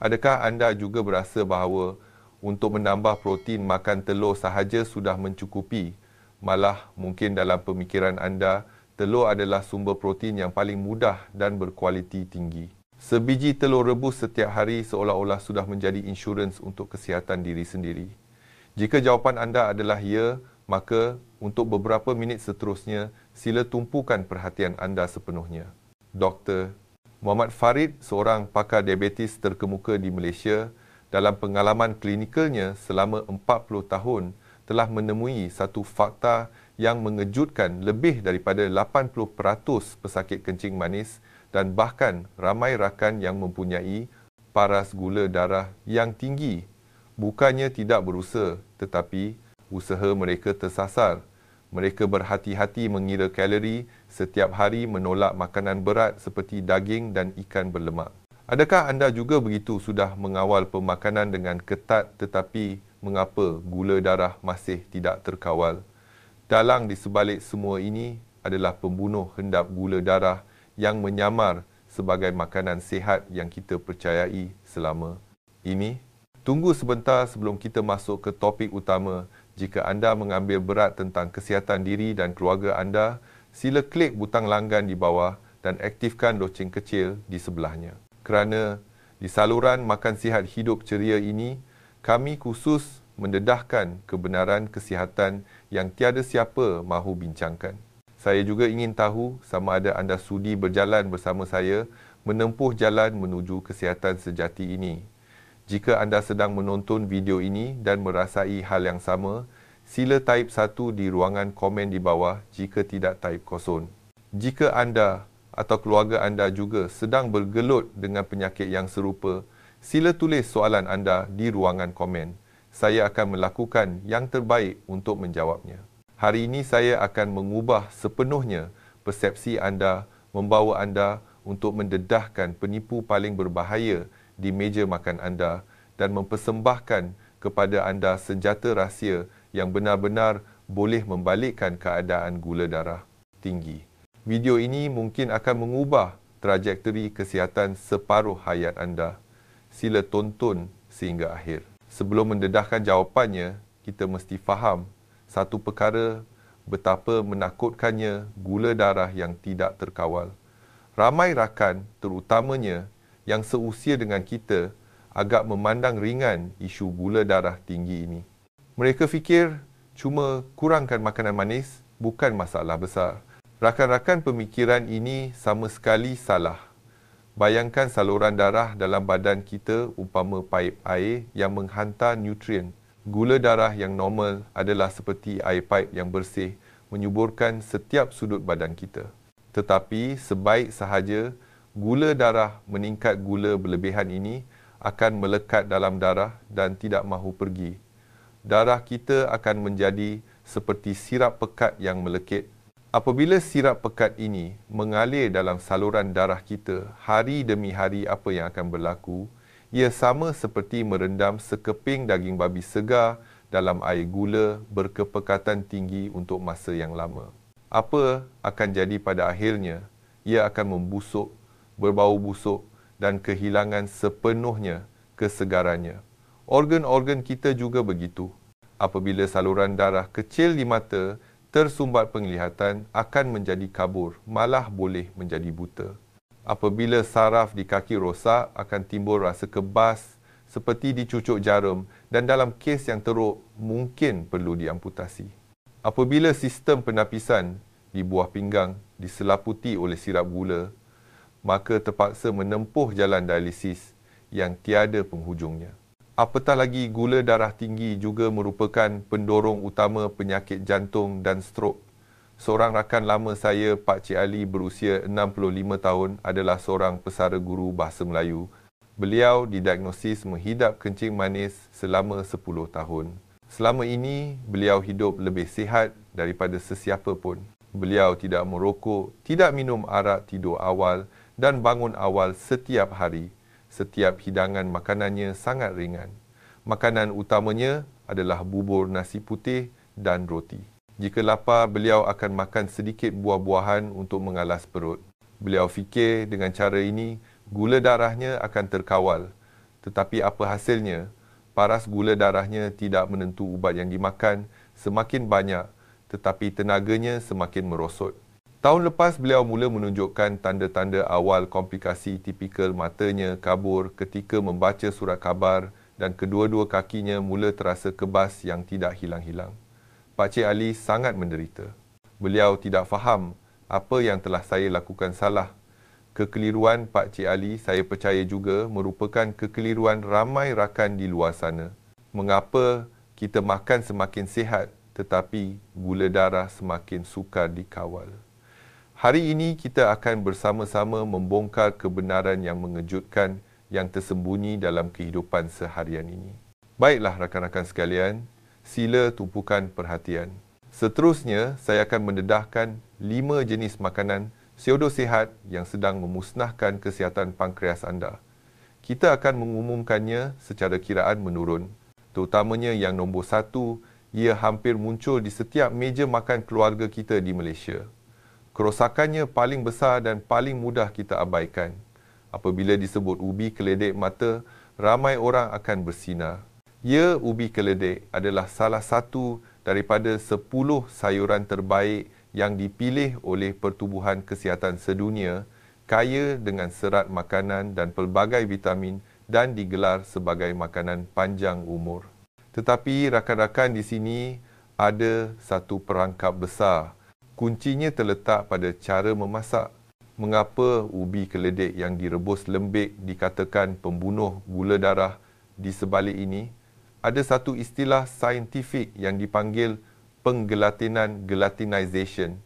Adakah anda juga berasa bahawa untuk menambah protein makan telur sahaja sudah mencukupi? Malah mungkin dalam pemikiran anda, telur adalah sumber protein yang paling mudah dan berkualiti tinggi. Sebiji telur rebus setiap hari seolah-olah sudah menjadi insurans untuk kesihatan diri sendiri. Jika jawapan anda adalah ya, maka untuk beberapa minit seterusnya, sila tumpukan perhatian anda sepenuhnya. Dr. Muhammad Farid, seorang pakar diabetes terkemuka di Malaysia, dalam pengalaman klinikalnya selama 40 tahun telah menemui satu fakta yang mengejutkan. Lebih daripada 80% pesakit kencing manis dan bahkan ramai rakan yang mempunyai paras gula darah yang tinggi bukannya tidak berusaha, tetapi usaha mereka tersasar. Mereka berhati-hati mengira kalori, setiap hari menolak makanan berat seperti daging dan ikan berlemak. Adakah anda juga begitu sudah mengawal pemakanan dengan ketat, tetapi mengapa gula darah masih tidak terkawal? Dalang di sebalik semua ini adalah pembunuh hendap gula darah yang menyamar sebagai makanan sihat yang kita percayai selama ini. Tunggu sebentar sebelum kita masuk ke topik utama. Jika anda mengambil berat tentang kesihatan diri dan keluarga anda, sila klik butang langgan di bawah dan aktifkan loceng kecil di sebelahnya. Kerana di saluran Makan Sihat Hidup Ceria ini, kami khusus mendedahkan kebenaran kesihatan yang tiada siapa mahu bincangkan. Saya juga ingin tahu sama ada anda sudi berjalan bersama saya menempuh jalan menuju kesihatan sejati ini. Jika anda sedang menonton video ini dan merasai hal yang sama, sila type 1 di ruangan komen di bawah jika tidak type kosong. Jika anda atau keluarga anda juga sedang bergelut dengan penyakit yang serupa, sila tulis soalan anda di ruangan komen. Saya akan melakukan yang terbaik untuk menjawabnya. Hari ini saya akan mengubah sepenuhnya persepsi anda, membawa anda untuk mendedahkan penipu paling berbahaya di meja makan anda dan mempersembahkan kepada anda senjata rahsia yang benar-benar boleh membalikkan keadaan gula darah tinggi. Video ini mungkin akan mengubah trajektori kesihatan separuh hayat anda. Sila tonton sehingga akhir. Sebelum mendedahkan jawapannya, kita mesti faham satu perkara, betapa menakutkannya gula darah yang tidak terkawal. Ramai rakan, terutamanya yang seusia dengan kita, agak memandang ringan isu gula darah tinggi ini. Mereka fikir cuma kurangkan makanan manis bukan masalah besar. Rakan-rakan pemikiran ini sama sekali salah. Bayangkan saluran darah dalam badan kita umpama paip air yang menghantar nutrien. Gula darah yang normal adalah seperti air paip yang bersih menyuburkan setiap sudut badan kita. Tetapi sebaik sahaja gula darah meningkat gula berlebihan ini akan melekat dalam darah dan tidak mahu pergi. Darah kita akan menjadi seperti sirap pekat yang melekit. Apabila sirap pekat ini mengalir dalam saluran darah kita, hari demi hari apa yang akan berlaku? Ia sama seperti merendam sekeping daging babi segar dalam air gula berkepekatan tinggi untuk masa yang lama. Apa akan jadi pada akhirnya? Ia akan membusuk, berbau busuk dan kehilangan sepenuhnya kesegarannya. Organ-organ kita juga begitu. Apabila saluran darah kecil di mata tersumbat penglihatan, akan menjadi kabur, malah boleh menjadi buta. Apabila saraf di kaki rosak, akan timbul rasa kebas seperti dicucuk jarum dan dalam kes yang teruk mungkin perlu diamputasi. Apabila sistem penapisan di buah pinggang diselaputi oleh sirap gula, maka terpaksa menempuh jalan dialisis yang tiada penghujungnya. Apatah lagi gula darah tinggi juga merupakan pendorong utama penyakit jantung dan strok. Seorang rakan lama saya, Pak Cik Ali, berusia 65 tahun, adalah seorang pesara guru bahasa Melayu. Beliau didiagnosis menghidap kencing manis selama 10 tahun. Selama ini, beliau hidup lebih sihat daripada sesiapa pun. Beliau tidak merokok, tidak minum arak, tidur awal dan bangun awal setiap hari. Setiap hidangan makanannya sangat ringan. Makanan utamanya adalah bubur nasi putih dan roti. Jika lapar, beliau akan makan sedikit buah-buahan untuk mengalas perut. Beliau fikir dengan cara ini, gula darahnya akan terkawal. Tetapi apa hasilnya? Paras gula darahnya tidak menentu ubat yang dimakan semakin banyak, tetapi tenaganya semakin merosot. Tahun lepas, beliau mula menunjukkan tanda-tanda awal komplikasi tipikal matanya kabur ketika membaca surat khabar dan kedua-dua kakinya mula terasa kebas yang tidak hilang-hilang. Pak Cik Ali sangat menderita. Beliau tidak faham apa yang telah saya lakukan salah. Kekeliruan Pak Cik Ali, saya percaya juga merupakan kekeliruan ramai rakan di luar sana. Mengapa kita makan semakin sihat tetapi gula darah semakin sukar dikawal? Hari ini kita akan bersama-sama membongkar kebenaran yang mengejutkan yang tersembunyi dalam kehidupan seharian ini. Baiklah rakan-rakan sekalian, sila tumpukan perhatian. Seterusnya, saya akan mendedahkan 5 jenis makanan pseudo-sihat yang sedang memusnahkan kesihatan pankreas anda. Kita akan mengumumkannya secara kiraan menurun. Terutamanya yang nombor 1, ia hampir muncul di setiap meja makan keluarga kita di Malaysia. Kerosakannya paling besar dan paling mudah kita abaikan. Apabila disebut ubi keledek mata, ramai orang akan bersinar. Ya, ubi keledek adalah salah satu daripada 10 sayuran terbaik yang dipilih oleh Pertubuhan Kesihatan Sedunia, kaya dengan serat makanan dan pelbagai vitamin dan digelar sebagai makanan panjang umur. Tetapi rakan-rakan di sini ada satu perangkap besar. Kuncinya terletak pada cara memasak. Mengapa ubi keledek yang direbus lembik dikatakan pembunuh gula darah? Di sebalik ini, ada satu istilah saintifik yang dipanggil gelatinization.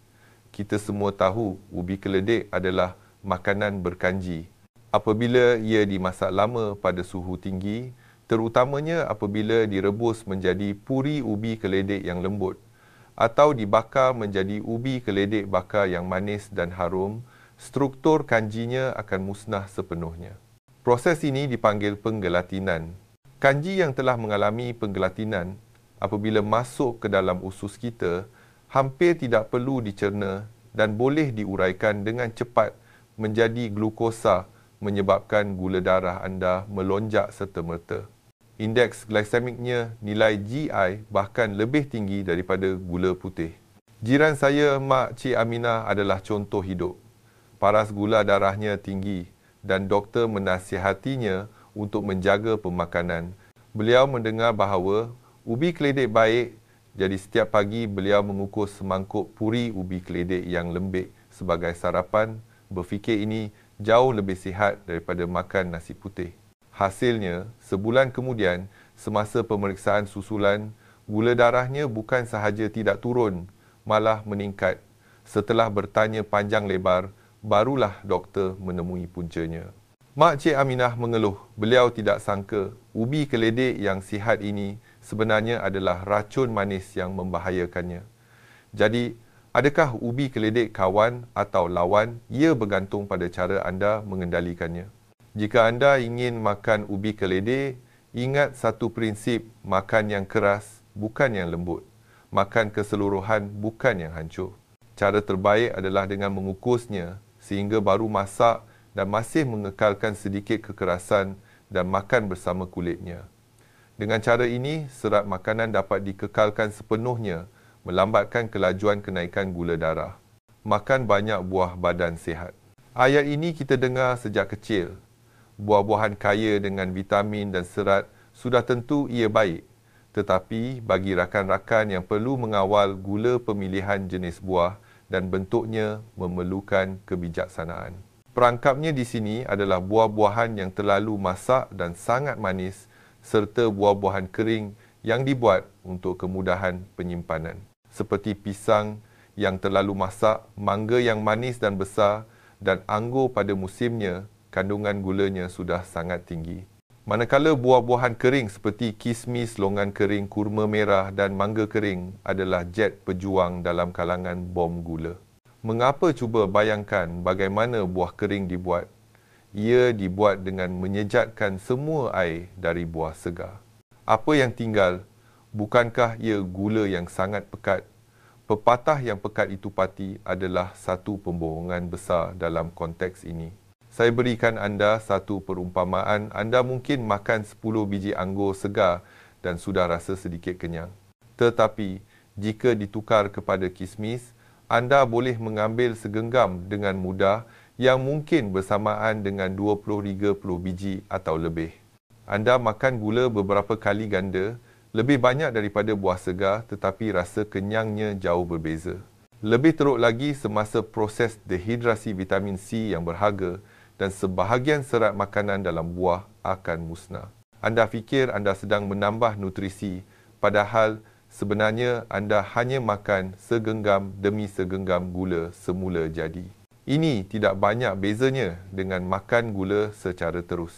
Kita semua tahu ubi keledek adalah makanan berkanji. Apabila ia dimasak lama pada suhu tinggi, terutamanya apabila direbus menjadi puri ubi keledek yang lembut, atau dibakar menjadi ubi keledek bakar yang manis dan harum, struktur kanjinya akan musnah sepenuhnya. Proses ini dipanggil penggelatinan. Kanji yang telah mengalami penggelatinan, apabila masuk ke dalam usus kita, hampir tidak perlu dicerna dan boleh diuraikan dengan cepat menjadi glukosa, menyebabkan gula darah anda melonjak serta-merta. Indeks glisemiknya, nilai GI bahkan lebih tinggi daripada gula putih. Jiran saya, Mak Cik Aminah adalah contoh hidup. Paras gula darahnya tinggi dan doktor menasihatinya untuk menjaga pemakanan. Beliau mendengar bahawa ubi keledek baik, jadi setiap pagi beliau mengukus semangkuk puri ubi keledek yang lembik sebagai sarapan. Berfikir ini jauh lebih sihat daripada makan nasi putih. Hasilnya, sebulan kemudian, semasa pemeriksaan susulan, gula darahnya bukan sahaja tidak turun, malah meningkat. Setelah bertanya panjang lebar, barulah doktor menemui puncanya. Mak Cik Aminah mengeluh, beliau tidak sangka ubi keledek yang sihat ini sebenarnya adalah racun manis yang membahayakannya. Jadi, adakah ubi keledek kawan atau lawan? Ia bergantung pada cara anda mengendalikannya. Jika anda ingin makan ubi keledek, ingat satu prinsip, makan yang keras, bukan yang lembut. Makan keseluruhan, bukan yang hancur. Cara terbaik adalah dengan mengukusnya sehingga baru masak dan masih mengekalkan sedikit kekerasan dan makan bersama kulitnya. Dengan cara ini, serat makanan dapat dikekalkan sepenuhnya, melambatkan kelajuan kenaikan gula darah. Makan banyak buah badan sihat. Ayat ini kita dengar sejak kecil. Buah-buahan kaya dengan vitamin dan serat sudah tentu ia baik. Tetapi bagi rakan-rakan yang perlu mengawal gula pemilihan jenis buah dan bentuknya memerlukan kebijaksanaan. Perangkapnya di sini adalah buah-buahan yang terlalu masak dan sangat manis serta buah-buahan kering yang dibuat untuk kemudahan penyimpanan. Seperti pisang yang terlalu masak, mangga yang manis dan besar dan anggur pada musimnya, kandungan gulanya sudah sangat tinggi. Manakala buah-buahan kering seperti kismis, longan kering, kurma merah dan mangga kering adalah jet pejuang dalam kalangan bom gula. Mengapa cuba bayangkan bagaimana buah kering dibuat? Ia dibuat dengan menyejatkan semua air dari buah segar. Apa yang tinggal? Bukankah ia gula yang sangat pekat? Pepatah yang pekat itu pati adalah satu pembohongan besar dalam konteks ini. Saya berikan anda satu perumpamaan. Anda mungkin makan 10 biji anggur segar dan sudah rasa sedikit kenyang. Tetapi, jika ditukar kepada kismis, anda boleh mengambil segenggam dengan mudah yang mungkin bersamaan dengan 20-30 biji atau lebih. Anda makan gula beberapa kali ganda, lebih banyak daripada buah segar, tetapi rasa kenyangnya jauh berbeza. Lebih teruk lagi semasa proses dehidrasi vitamin C yang berharga dan sebahagian serat makanan dalam buah akan musnah. Anda fikir anda sedang menambah nutrisi, padahal sebenarnya anda hanya makan segenggam demi segenggam gula semula jadi. Ini tidak banyak bezanya dengan makan gula secara terus.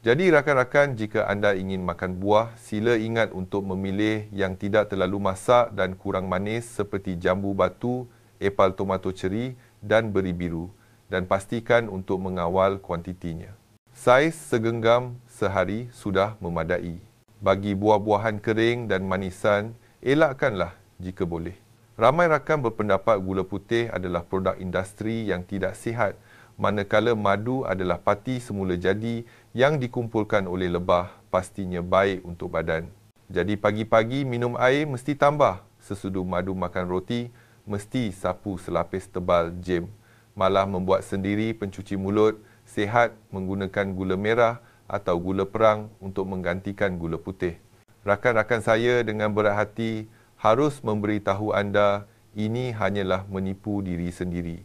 Jadi rakan-rakan, jika anda ingin makan buah, sila ingat untuk memilih yang tidak terlalu masak dan kurang manis seperti jambu batu, epal tomato ceri dan beri biru, dan pastikan untuk mengawal kuantitinya. Saiz segenggam sehari sudah memadai. Bagi buah-buahan kering dan manisan, elakkanlah jika boleh. Ramai rakan berpendapat gula putih adalah produk industri yang tidak sihat, manakala madu adalah pati semula jadi yang dikumpulkan oleh lebah, pastinya baik untuk badan. Jadi pagi-pagi minum air mesti tambah, sesudah madu makan roti, mesti sapu selapis tebal jem. Malah membuat sendiri pencuci mulut, sihat menggunakan gula merah atau gula perang untuk menggantikan gula putih. Rakan-rakan saya dengan berat hati harus memberitahu anda ini hanyalah menipu diri sendiri.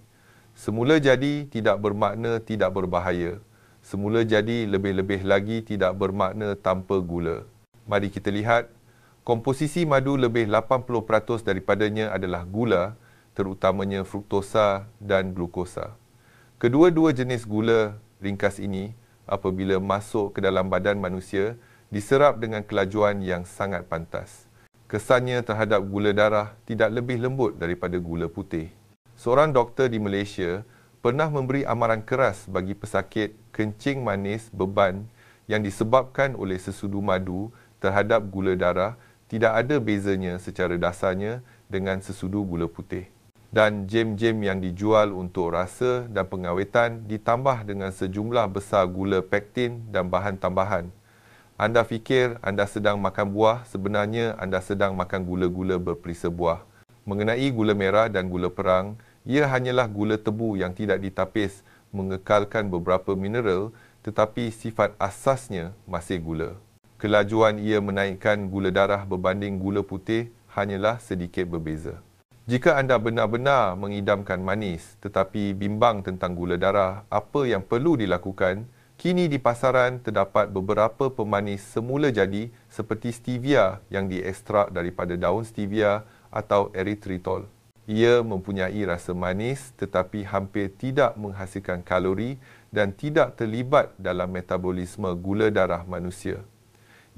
Semula jadi tidak bermakna tidak berbahaya. Semula jadi lebih-lebih lagi tidak bermakna tanpa gula. Mari kita lihat, komposisi madu lebih 80% daripadanya adalah gula, terutamanya fruktosa dan glukosa. Kedua-dua jenis gula ringkas ini, apabila masuk ke dalam badan manusia, diserap dengan kelajuan yang sangat pantas. Kesannya terhadap gula darah tidak lebih lembut daripada gula putih. Seorang doktor di Malaysia pernah memberi amaran keras bagi pesakit kencing manis beban yang disebabkan oleh sesudu madu terhadap gula darah tidak ada bezanya secara dasarnya dengan sesudu gula putih. Dan jem-jem yang dijual untuk rasa dan pengawetan ditambah dengan sejumlah besar gula pektin dan bahan tambahan. Anda fikir anda sedang makan buah, sebenarnya anda sedang makan gula-gula berperisa buah. Mengenai gula merah dan gula perang, ia hanyalah gula tebu yang tidak ditapis, mengekalkan beberapa mineral, tetapi sifat asasnya masih gula. Kelajuan ia menaikkan gula darah berbanding gula putih hanyalah sedikit berbeza. Jika anda benar-benar mengidamkan manis tetapi bimbang tentang gula darah, apa yang perlu dilakukan? Kini di pasaran terdapat beberapa pemanis semula jadi seperti stevia yang diekstrak daripada daun stevia atau erythritol. Ia mempunyai rasa manis tetapi hampir tidak menghasilkan kalori dan tidak terlibat dalam metabolisme gula darah manusia.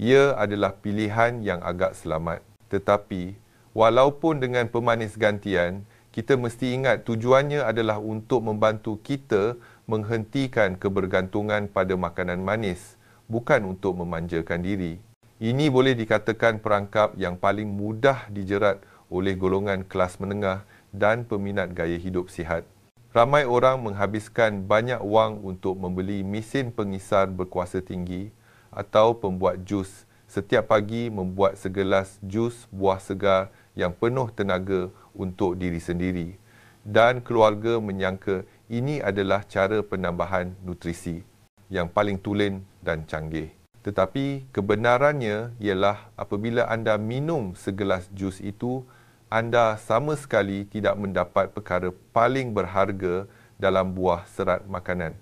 Ia adalah pilihan yang agak selamat. Tetapi, walaupun dengan pemanis gantian, kita mesti ingat tujuannya adalah untuk membantu kita menghentikan kebergantungan pada makanan manis, bukan untuk memanjakan diri. Ini boleh dikatakan perangkap yang paling mudah dijerat oleh golongan kelas menengah dan peminat gaya hidup sihat. Ramai orang menghabiskan banyak wang untuk membeli mesin pengisar berkuasa tinggi atau pembuat jus. Setiap pagi membuat segelas jus buah segar yang penuh tenaga untuk diri sendiri. Dan keluarga menyangka ini adalah cara penambahan nutrisi yang paling tulen dan canggih. Tetapi kebenarannya ialah apabila anda minum segelas jus itu, anda sama sekali tidak mendapat perkara paling berharga dalam buah serat makanan.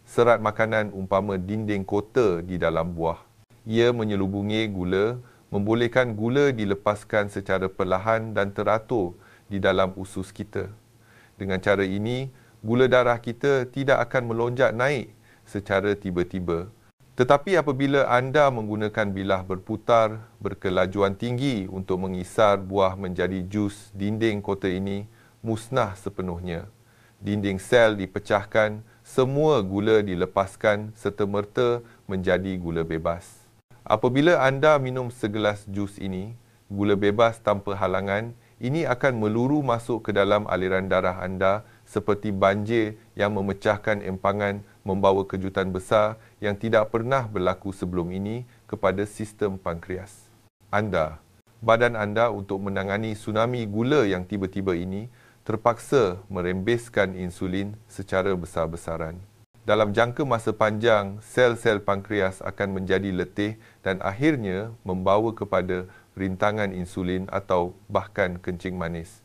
Serat makanan umpama dinding kota di dalam buah. Ia menyelubungi gula, membolehkan gula dilepaskan secara perlahan dan teratur di dalam usus kita. Dengan cara ini, gula darah kita tidak akan melonjak naik secara tiba-tiba. Tetapi apabila anda menggunakan bilah berputar berkelajuan tinggi untuk mengisar buah menjadi jus, dinding kota ini musnah sepenuhnya. Dinding sel dipecahkan, semua gula dilepaskan serta-merta menjadi gula bebas. Apabila anda minum segelas jus ini, gula bebas tanpa halangan, ini akan meluru masuk ke dalam aliran darah anda seperti banjir yang memecahkan empangan membawa kejutan besar yang tidak pernah berlaku sebelum ini kepada sistem pankreas. Badan anda untuk menangani tsunami gula yang tiba-tiba ini terpaksa merembeskan insulin secara besar-besaran. Dalam jangka masa panjang, sel-sel pankreas akan menjadi letih dan akhirnya membawa kepada rintangan insulin atau bahkan kencing manis.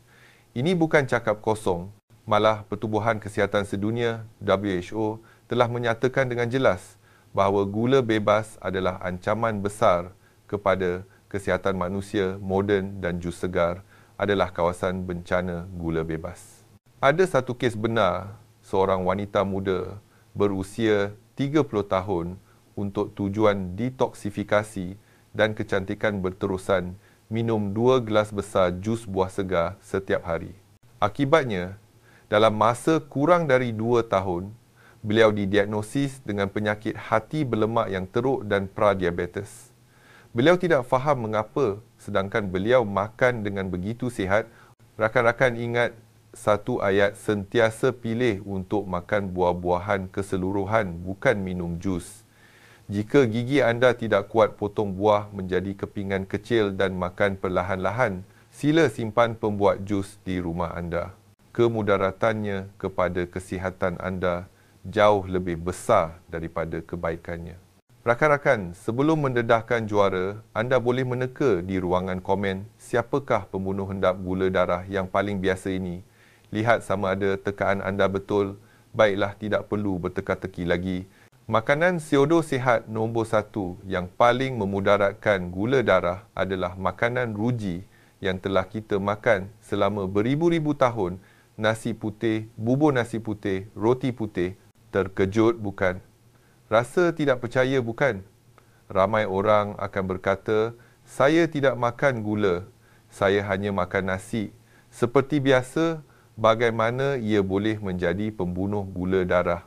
Ini bukan cakap kosong, malah Pertubuhan Kesihatan Sedunia (WHO) telah menyatakan dengan jelas bahawa gula bebas adalah ancaman besar kepada kesihatan manusia moden dan jus segar adalah kawasan bencana gula bebas. Ada satu kes benar seorang wanita muda berusia 30 tahun untuk tujuan detoksifikasi dan kecantikan berterusan minum 2 gelas besar jus buah segar setiap hari. Akibatnya, dalam masa kurang dari 2 tahun, beliau didiagnosis dengan penyakit hati berlemak yang teruk dan pradiabetes. Beliau tidak faham mengapa sedangkan beliau makan dengan begitu sihat. Rakan-rakan ingat satu ayat, sentiasa pilih untuk makan buah-buahan keseluruhan, bukan minum jus. Jika gigi anda tidak kuat potong buah menjadi kepingan kecil dan makan perlahan-lahan, sila simpan pembuat jus di rumah anda. Kemudaratannya kepada kesihatan anda jauh lebih besar daripada kebaikannya. Rakan-rakan, sebelum mendedahkan juara, anda boleh meneka di ruangan komen siapakah pembunuh hendap gula darah yang paling biasa ini. Lihat sama ada tekaan anda betul, baiklah tidak perlu berteka-teki lagi. Makanan pseudo sihat nombor 1 yang paling memudaratkan gula darah adalah makanan ruji yang telah kita makan selama beribu-ribu tahun, nasi putih, bubur nasi putih, roti putih. Terkejut bukan? Rasa tidak percaya bukan? Ramai orang akan berkata, saya tidak makan gula, saya hanya makan nasi. Seperti biasa, bagaimana ia boleh menjadi pembunuh gula darah?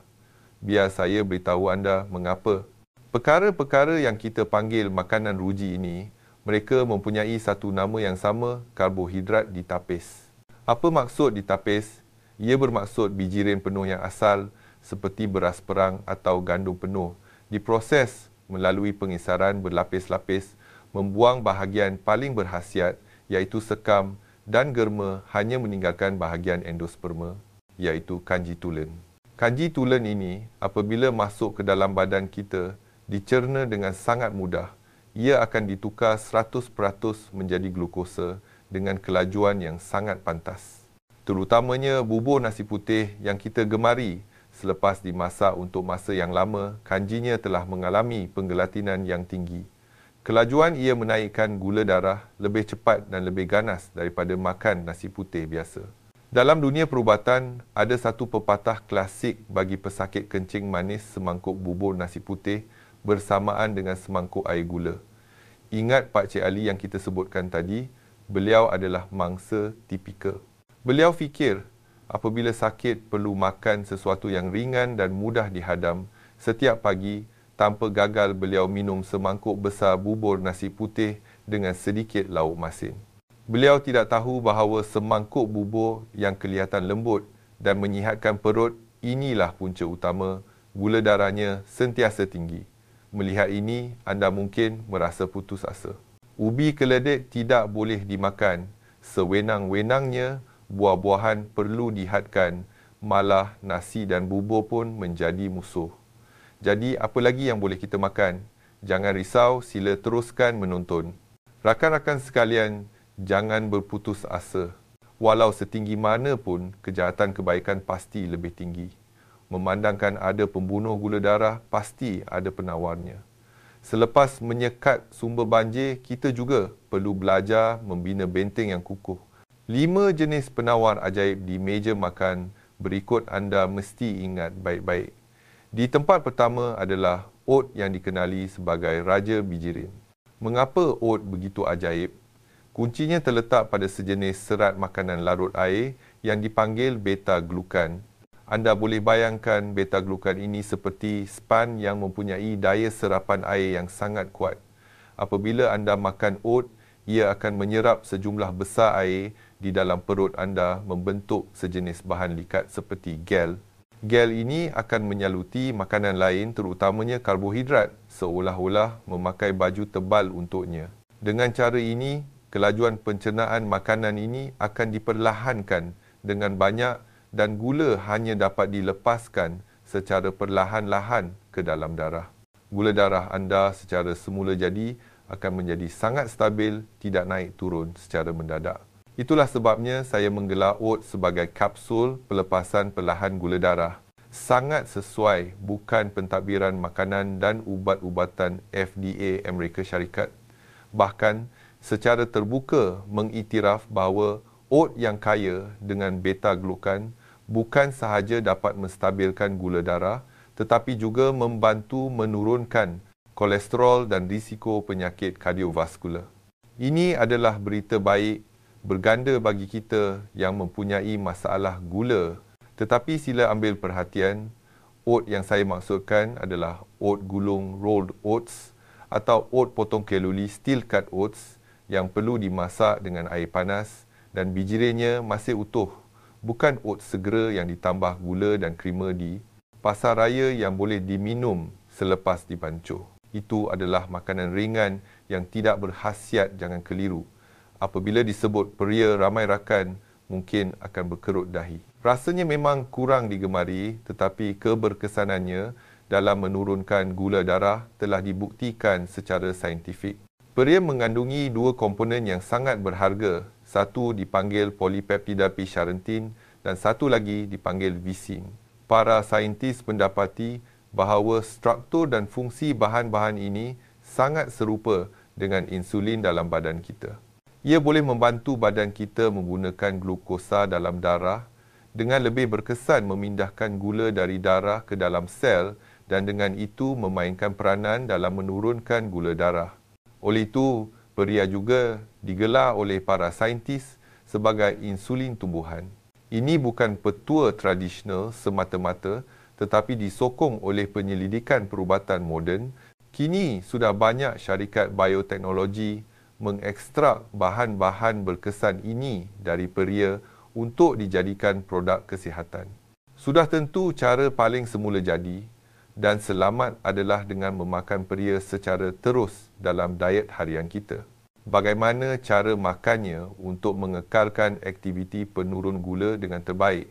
Biar saya beritahu anda mengapa. Perkara-perkara yang kita panggil makanan ruji ini, mereka mempunyai satu nama yang sama, karbohidrat ditapis. Apa maksud ditapis? Ia bermaksud bijirin penuh yang asal, seperti beras perang atau gandum penuh, diproses melalui pengisaran berlapis-lapis, membuang bahagian paling berkhasiat, iaitu sekam dan germa, hanya meninggalkan bahagian endosperma, iaitu kanji tulen. Kanji tulen ini, apabila masuk ke dalam badan kita, dicerna dengan sangat mudah. Ia akan ditukar 100% menjadi glukosa dengan kelajuan yang sangat pantas. Terutamanya bubur nasi putih yang kita gemari. Selepas dimasak untuk masa yang lama, kanjinya telah mengalami penggelatinan yang tinggi. Kelajuan ia menaikkan gula darah lebih cepat dan lebih ganas daripada makan nasi putih biasa. Dalam dunia perubatan, ada satu pepatah klasik bagi pesakit kencing manis semangkuk bubur nasi putih bersamaan dengan semangkuk air gula. Ingat Pak Cik Ali yang kita sebutkan tadi, beliau adalah mangsa tipikal. Beliau fikir, apabila sakit perlu makan sesuatu yang ringan dan mudah dihadam, setiap pagi tanpa gagal beliau minum semangkuk besar bubur nasi putih dengan sedikit lauk masin. Beliau tidak tahu bahawa semangkuk bubur yang kelihatan lembut dan menyihatkan perut, inilah punca utama gula darahnya sentiasa tinggi. Melihat ini, anda mungkin merasa putus asa. Ubi keledek tidak boleh dimakan. Sewenang-wenangnya, buah-buahan perlu dihadkan, malah nasi dan bubur pun menjadi musuh. Jadi apa lagi yang boleh kita makan? Jangan risau, sila teruskan menonton. Rakan-rakan sekalian, jangan berputus asa. Walau setinggi mana pun, kejahatan kebaikan pasti lebih tinggi. Memandangkan ada pembunuh gula darah, pasti ada penawarnya. Selepas menyekat sumber banjir, kita juga perlu belajar membina benteng yang kukuh. 5 jenis penawar ajaib di meja makan berikut anda mesti ingat baik-baik. Di tempat pertama adalah oat yang dikenali sebagai Raja Bijirin. Mengapa oat begitu ajaib? Kuncinya terletak pada sejenis serat makanan larut air yang dipanggil beta-glukan. Anda boleh bayangkan beta-glukan ini seperti span yang mempunyai daya serapan air yang sangat kuat. Apabila anda makan oat, ia akan menyerap sejumlah besar air di dalam perut anda membentuk sejenis bahan likat seperti gel. Gel ini akan menyaluti makanan lain terutamanya karbohidrat seolah-olah memakai baju tebal untuknya. Dengan cara ini, kelajuan pencernaan makanan ini akan diperlahankan dengan banyak dan gula hanya dapat dilepaskan secara perlahan-lahan ke dalam darah. Gula darah anda secara semula jadi akan menjadi sangat stabil, tidak naik turun secara mendadak. Itulah sebabnya saya menggelar oat sebagai kapsul pelepasan perlahan gula darah. Sangat sesuai bukan pentadbiran makanan dan ubat-ubatan FDA Amerika Syarikat. Bahkan secara terbuka mengiktiraf bahawa oat yang kaya dengan beta-glukan bukan sahaja dapat menstabilkan gula darah, tetapi juga membantu menurunkan kolesterol dan risiko penyakit kardiovaskular. Ini adalah berita baik berganda bagi kita yang mempunyai masalah gula. Tetapi sila ambil perhatian, oat yang saya maksudkan adalah oat gulung rolled oats atau oat potong keluli steel cut oats yang perlu dimasak dengan air panas dan bijirinnya masih utuh. Bukan oat segera yang ditambah gula dan krema di pasar raya yang boleh diminum selepas dibancuh. Itu adalah makanan ringan yang tidak berkhasiat, jangan keliru. Apabila disebut peria ramai rakan, mungkin akan berkerut dahi. Rasanya memang kurang digemari, tetapi keberkesanannya dalam menurunkan gula darah telah dibuktikan secara saintifik. Peria mengandungi dua komponen yang sangat berharga. Satu dipanggil polipeptida P-charentin dan satu lagi dipanggil visin. Para saintis mendapati bahawa struktur dan fungsi bahan-bahan ini sangat serupa dengan insulin dalam badan kita. Ia boleh membantu badan kita menggunakan glukosa dalam darah dengan lebih berkesan memindahkan gula dari darah ke dalam sel dan dengan itu memainkan peranan dalam menurunkan gula darah. Oleh itu, peria juga digelar oleh para saintis sebagai insulin tumbuhan. Ini bukan petua tradisional semata-mata, tetapi disokong oleh penyelidikan perubatan moden. Kini sudah banyak syarikat bioteknologi mengekstrak bahan-bahan berkesan ini dari peria untuk dijadikan produk kesihatan. Sudah tentu cara paling semula jadi dan selamat adalah dengan memakan peria secara terus dalam diet harian kita. Bagaimana cara makannya untuk mengekalkan aktiviti penurun gula dengan terbaik?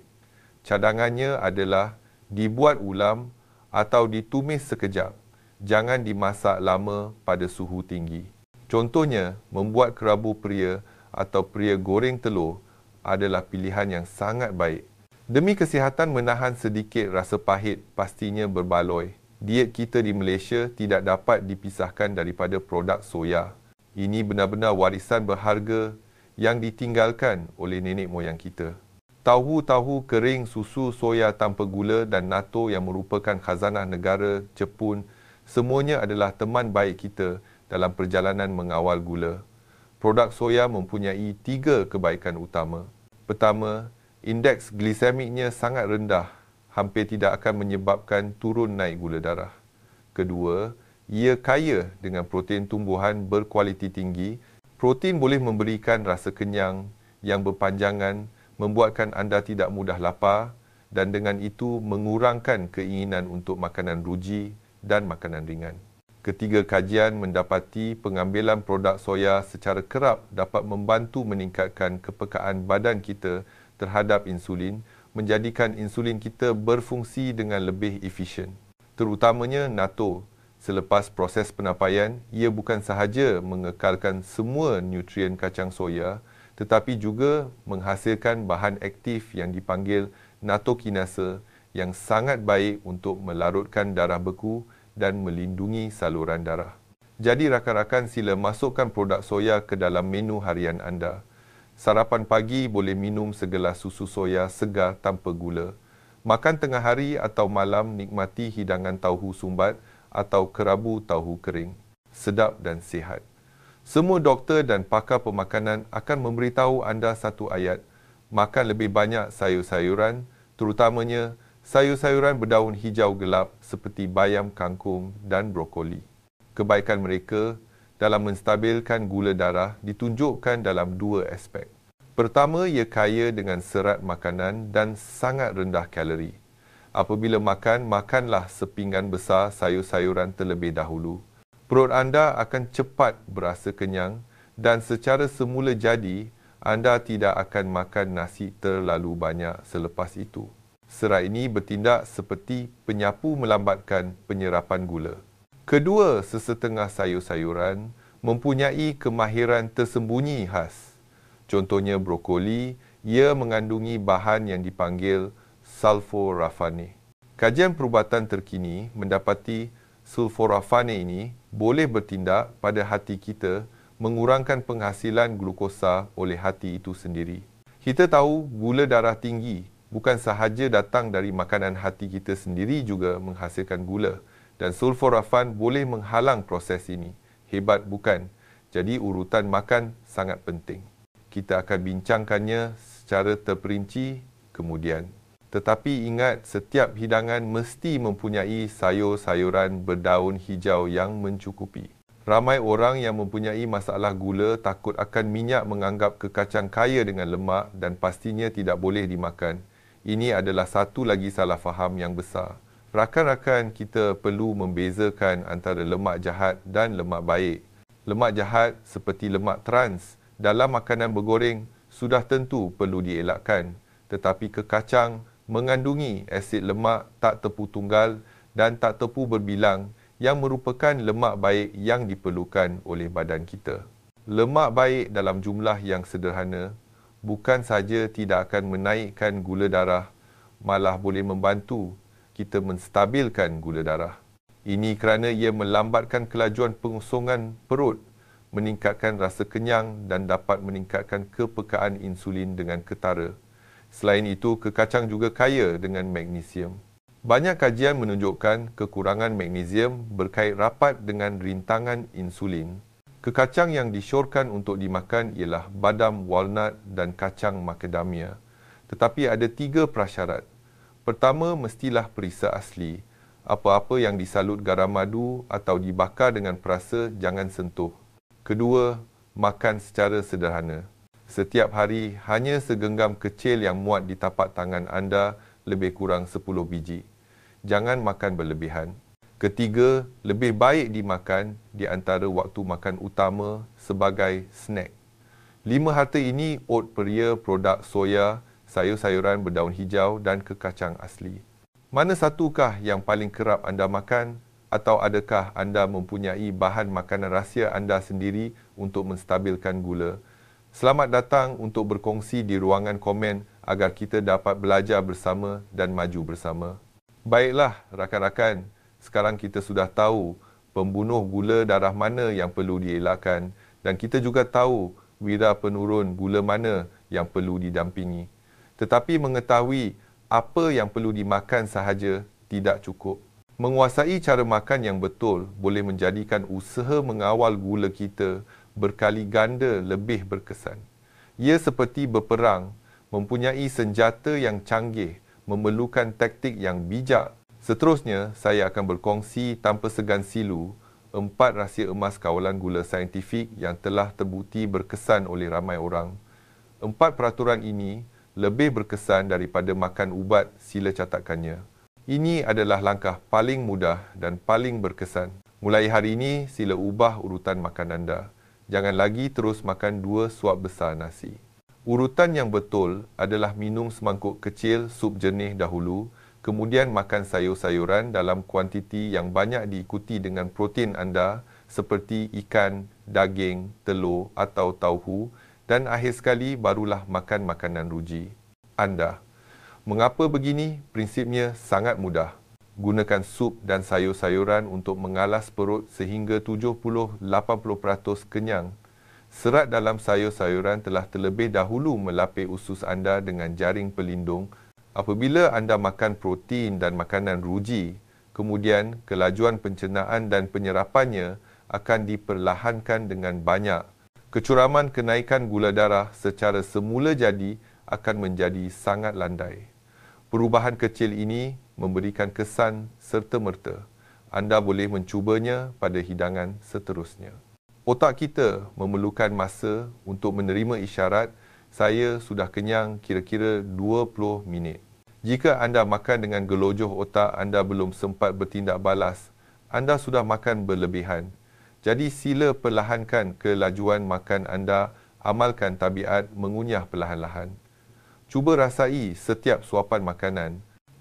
Cadangannya adalah dibuat ulam atau ditumis sekejap. Jangan dimasak lama pada suhu tinggi. Contohnya, membuat kerabu peria atau peria goreng telur adalah pilihan yang sangat baik. Demi kesihatan menahan sedikit rasa pahit pastinya berbaloi. Diet kita di Malaysia tidak dapat dipisahkan daripada produk soya. Ini benar-benar warisan berharga yang ditinggalkan oleh nenek moyang kita. Tahu-tahu kering, susu soya tanpa gula dan natto yang merupakan khazanah negara Jepun, semuanya adalah teman baik kita dalam perjalanan mengawal gula. Produk soya mempunyai 3 kebaikan utama. Pertama, indeks glisemiknya sangat rendah, hampir tidak akan menyebabkan turun naik gula darah. Kedua, ia kaya dengan protein tumbuhan berkualiti tinggi. Protein boleh memberikan rasa kenyang yang berpanjangan, membuatkan anda tidak mudah lapar dan dengan itu mengurangkan keinginan untuk makanan ruji dan makanan ringan. Ketiga kajian mendapati pengambilan produk soya secara kerap dapat membantu meningkatkan kepekaan badan kita terhadap insulin, menjadikan insulin kita berfungsi dengan lebih efisien. Terutamanya natto. Selepas proses penapaian, ia bukan sahaja mengekalkan semua nutrien kacang soya, tetapi juga menghasilkan bahan aktif yang dipanggil nattokinase yang sangat baik untuk melarutkan darah beku dan melindungi saluran darah. Jadi rakan-rakan sila masukkan produk soya ke dalam menu harian anda. Sarapan pagi boleh minum segelas susu soya segar tanpa gula. Makan tengah hari atau malam nikmati hidangan tauhu sumbat atau kerabu tauhu kering. Sedap dan sihat. Semua doktor dan pakar pemakanan akan memberitahu anda satu ayat. Makan lebih banyak sayur-sayuran, terutamanya sayur-sayuran berdaun hijau gelap seperti bayam, kangkung dan brokoli. Kebaikan mereka dalam menstabilkan gula darah ditunjukkan dalam 2 aspek. Pertama, ia kaya dengan serat makanan dan sangat rendah kalori. Apabila makan, makanlah sepinggan besar sayur-sayuran terlebih dahulu. Perut anda akan cepat berasa kenyang dan secara semula jadi, anda tidak akan makan nasi terlalu banyak selepas itu. Serat ini bertindak seperti penyapu melambatkan penyerapan gula. Kedua, sesetengah sayur-sayuran mempunyai kemahiran tersembunyi khas. Contohnya brokoli, ia mengandungi bahan yang dipanggil sulforafane. Kajian perubatan terkini mendapati sulforafane ini boleh bertindak pada hati kita mengurangkan penghasilan glukosa oleh hati itu sendiri. Kita tahu gula darah tinggi bukan sahaja datang dari makanan hati kita sendiri juga menghasilkan gula dan sulforafan boleh menghalang proses ini. Hebat bukan? Jadi urutan makan sangat penting. Kita akan bincangkannya secara terperinci kemudian. Tetapi ingat, setiap hidangan mesti mempunyai sayur-sayuran berdaun hijau yang mencukupi. Ramai orang yang mempunyai masalah gula takut akan minyak menganggap kekacang kaya dengan lemak dan pastinya tidak boleh dimakan. Ini adalah satu lagi salah faham yang besar. Rakan-rakan, kita perlu membezakan antara lemak jahat dan lemak baik. Lemak jahat seperti lemak trans dalam makanan bergoreng sudah tentu perlu dielakkan. Tetapi kekacang mengandungi asid lemak tak tepu tunggal dan tak tepu berbilang yang merupakan lemak baik yang diperlukan oleh badan kita. Lemak baik dalam jumlah yang sederhana bukan sahaja tidak akan menaikkan gula darah, malah boleh membantu kita menstabilkan gula darah. Ini kerana ia melambatkan kelajuan pengosongan perut, meningkatkan rasa kenyang dan dapat meningkatkan kepekaan insulin dengan ketara. Selain itu, kekacang juga kaya dengan magnesium. Banyak kajian menunjukkan kekurangan magnesium berkait rapat dengan rintangan insulin. Kekacang yang disyorkan untuk dimakan ialah badam walnut dan kacang macadamia. Tetapi ada 3 prasyarat. Pertama, mestilah perisa asli. Apa-apa yang disalut garam madu atau dibakar dengan perasa jangan sentuh. Kedua, makan secara sederhana. Setiap hari, hanya segenggam kecil yang muat di tapak tangan anda lebih kurang 10 biji. Jangan makan berlebihan. Ketiga, lebih baik dimakan di antara waktu makan utama sebagai snack. 5 harta ini oat peria, produk soya, sayur-sayuran berdaun hijau dan kekacang asli. Mana satukah yang paling kerap anda makan? Atau adakah anda mempunyai bahan makanan rahsia anda sendiri untuk menstabilkan gula? Selamat datang untuk berkongsi di ruangan komen agar kita dapat belajar bersama dan maju bersama. Baiklah rakan-rakan, sekarang kita sudah tahu pembunuh gula darah mana yang perlu dielakkan dan kita juga tahu wira penurun gula mana yang perlu didampingi. Tetapi mengetahui apa yang perlu dimakan sahaja tidak cukup. Menguasai cara makan yang betul boleh menjadikan usaha mengawal gula kita berkali ganda lebih berkesan. Ia seperti berperang, mempunyai senjata yang canggih, memerlukan taktik yang bijak. Seterusnya, saya akan berkongsi tanpa segan silu 4 rahsia emas kawalan gula saintifik yang telah terbukti berkesan oleh ramai orang. 4 peraturan ini lebih berkesan daripada makan ubat, sila catatkannya. Ini adalah langkah paling mudah dan paling berkesan. Mulai hari ini, sila ubah urutan makan anda. Jangan lagi terus makan 2 suap besar nasi. Urutan yang betul adalah minum semangkuk kecil sup jernih dahulu, kemudian makan sayur-sayuran dalam kuantiti yang banyak diikuti dengan protein anda seperti ikan, daging, telur atau tauhu dan akhir sekali barulah makan makanan ruji anda. Mengapa begini? Prinsipnya sangat mudah. Gunakan sup dan sayur-sayuran untuk mengalas perut sehingga 70-80% kenyang. Serat dalam sayur-sayuran telah terlebih dahulu melapis usus anda dengan jaring pelindung. Apabila anda makan protein dan makanan ruji, kemudian kelajuan pencernaan dan penyerapannya akan diperlahankan dengan banyak. Kecuraman kenaikan gula darah secara semula jadi akan menjadi sangat landai. Perubahan kecil ini memberikan kesan serta-merta. Anda boleh mencubanya pada hidangan seterusnya. Otak kita memerlukan masa untuk menerima isyarat saya sudah kenyang kira-kira 20 minit. Jika anda makan dengan gelojoh otak, anda belum sempat bertindak balas. Anda sudah makan berlebihan. Jadi sila perlahankan kelajuan makan anda, amalkan tabiat mengunyah perlahan-lahan. Cuba rasai setiap suapan makanan.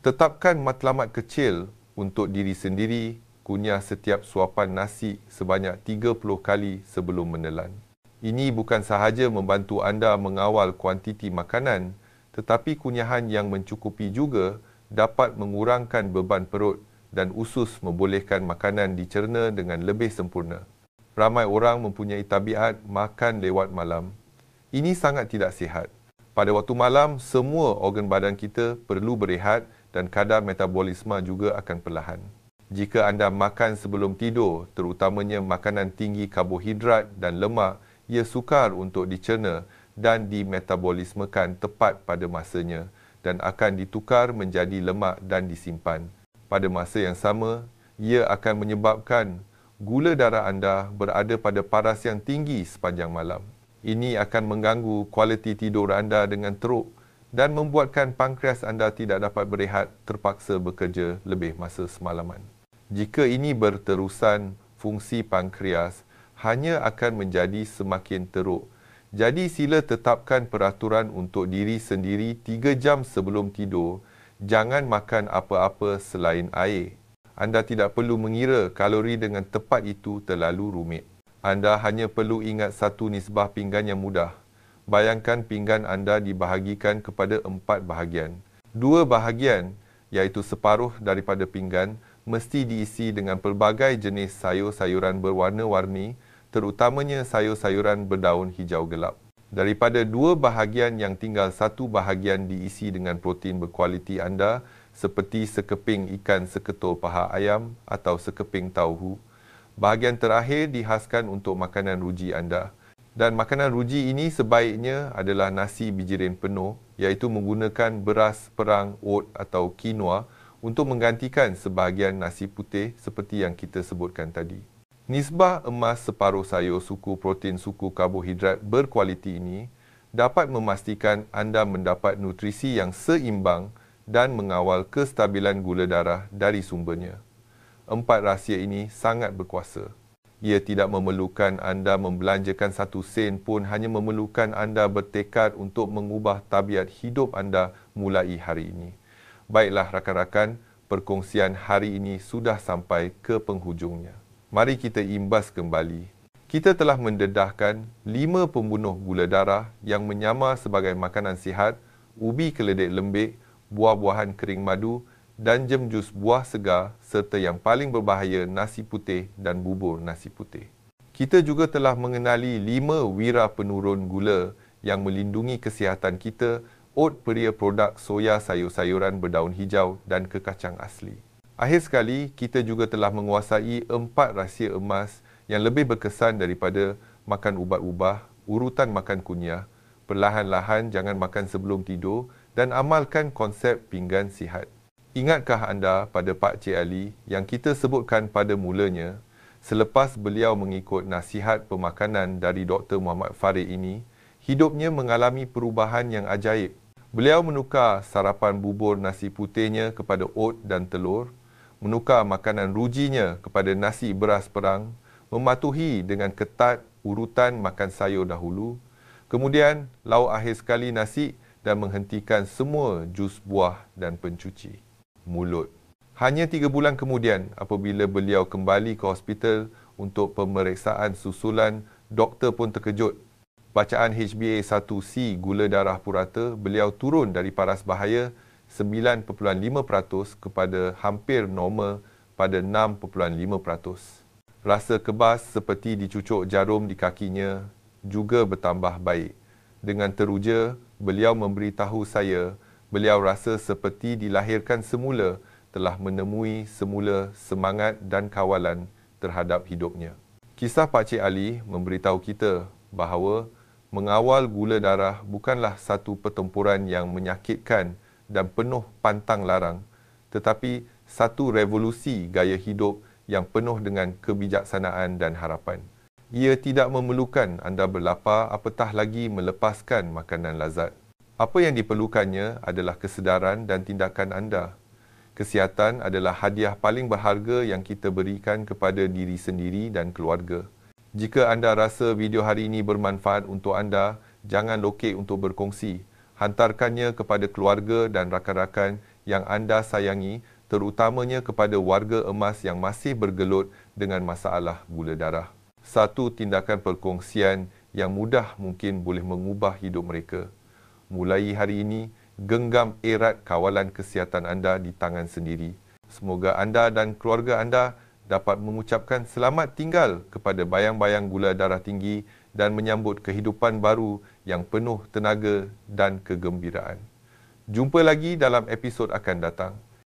Tetapkan matlamat kecil untuk diri sendiri, kunyah setiap suapan nasi sebanyak 30 kali sebelum menelan. Ini bukan sahaja membantu anda mengawal kuantiti makanan, tetapi kunyahan yang mencukupi juga dapat mengurangkan beban perut dan usus membolehkan makanan dicerna dengan lebih sempurna. Ramai orang mempunyai tabiat makan lewat malam. Ini sangat tidak sihat. Pada waktu malam, semua organ badan kita perlu berehat dan kadar metabolisme juga akan perlahan. Jika anda makan sebelum tidur, terutamanya makanan tinggi karbohidrat dan lemak, ia sukar untuk dicerna dan dimetabolismekan tepat pada masanya dan akan ditukar menjadi lemak dan disimpan. Pada masa yang sama, ia akan menyebabkan gula darah anda berada pada paras yang tinggi sepanjang malam. Ini akan mengganggu kualiti tidur anda dengan teruk dan membuatkan pankreas anda tidak dapat berehat, terpaksa bekerja lebih masa semalaman. Jika ini berterusan, fungsi pankreas hanya akan menjadi semakin teruk. Jadi sila tetapkan peraturan untuk diri sendiri 3 jam sebelum tidur. Jangan makan apa-apa selain air. Anda tidak perlu mengira kalori dengan tepat itu terlalu rumit. Anda hanya perlu ingat satu nisbah pinggan yang mudah. Bayangkan pinggan anda dibahagikan kepada 4 bahagian. 2 bahagian, iaitu separuh daripada pinggan, mesti diisi dengan pelbagai jenis sayur-sayuran berwarna-warni, terutamanya sayur-sayuran berdaun hijau gelap. Daripada 2 bahagian yang tinggal 1 bahagian diisi dengan protein berkualiti anda, seperti sekeping ikan seketul paha ayam atau sekeping tauhu. Bahagian terakhir dihaskan untuk makanan ruji anda. Dan makanan ruji ini sebaiknya adalah nasi bijirin penuh, iaitu menggunakan beras perang, oat atau quinoa untuk menggantikan sebahagian nasi putih seperti yang kita sebutkan tadi. Nisbah emas separuh sayur suku protein suku karbohidrat berkualiti ini dapat memastikan anda mendapat nutrisi yang seimbang dan mengawal kestabilan gula darah dari sumbernya. 4 rahsia ini sangat berkuasa. Ia tidak memerlukan anda membelanjakan 1 sen pun, hanya memerlukan anda bertekad untuk mengubah tabiat hidup anda mulai hari ini. Baiklah rakan-rakan, perkongsian hari ini sudah sampai ke penghujungnya. Mari kita imbas kembali. Kita telah mendedahkan 5 pembunuh gula darah yang menyamar sebagai makanan sihat, ubi keledek lembik, buah-buahan kering madu dan jem jus buah segar serta yang paling berbahaya nasi putih dan bubur nasi putih. Kita juga telah mengenali 5 wira penurun gula yang melindungi kesihatan kita, oat peria produk soya sayur-sayuran berdaun hijau dan kekacang asli. Akhir sekali, kita juga telah menguasai 4 rahsia emas yang lebih berkesan daripada makan ubat-ubah, urutan makan kunyah, perlahan-lahan jangan makan sebelum tidur dan amalkan konsep pinggan sihat. Ingatkah anda pada Pak Cik Ali yang kita sebutkan pada mulanya, selepas beliau mengikut nasihat pemakanan dari Dr. Muhammad Farid ini, hidupnya mengalami perubahan yang ajaib. Beliau menukar sarapan bubur nasi putihnya kepada oat dan telur, menukar makanan rujinya kepada nasi beras perang, mematuhi dengan ketat urutan makan sayur dahulu, kemudian lauk akhir sekali nasi dan menghentikan semua jus buah dan pencuci mulut. Hanya 3 bulan kemudian, apabila beliau kembali ke hospital untuk pemeriksaan susulan, doktor pun terkejut. Bacaan HbA1c gula darah purata beliau turun dari paras bahaya 9.5% kepada hampir normal pada 6.5%. Rasa kebas seperti dicucuk jarum di kakinya juga bertambah baik. Dengan teruja, beliau memberitahu saya, beliau rasa seperti dilahirkan semula, telah menemui semula semangat dan kawalan terhadap hidupnya. Kisah Pak Cik Ali memberitahu kita bahawa mengawal gula darah bukanlah satu pertempuran yang menyakitkan dan penuh pantang larang, tetapi satu revolusi gaya hidup yang penuh dengan kebijaksanaan dan harapan. Ia tidak memerlukan anda berlapar apatah lagi melepaskan makanan lazat. Apa yang diperlukannya adalah kesedaran dan tindakan anda. Kesihatan adalah hadiah paling berharga yang kita berikan kepada diri sendiri dan keluarga. Jika anda rasa video hari ini bermanfaat untuk anda, jangan lokek untuk berkongsi. Hantarkannya kepada keluarga dan rakan-rakan yang anda sayangi, terutamanya kepada warga emas yang masih bergelut dengan masalah gula darah. Satu tindakan perkongsian yang mudah mungkin boleh mengubah hidup mereka. Mulai hari ini, genggam erat kawalan kesihatan anda di tangan sendiri. Semoga anda dan keluarga anda dapat mengucapkan selamat tinggal kepada bayang-bayang gula darah tinggi dan menyambut kehidupan baru yang penuh tenaga dan kegembiraan. Jumpa lagi dalam episod akan datang.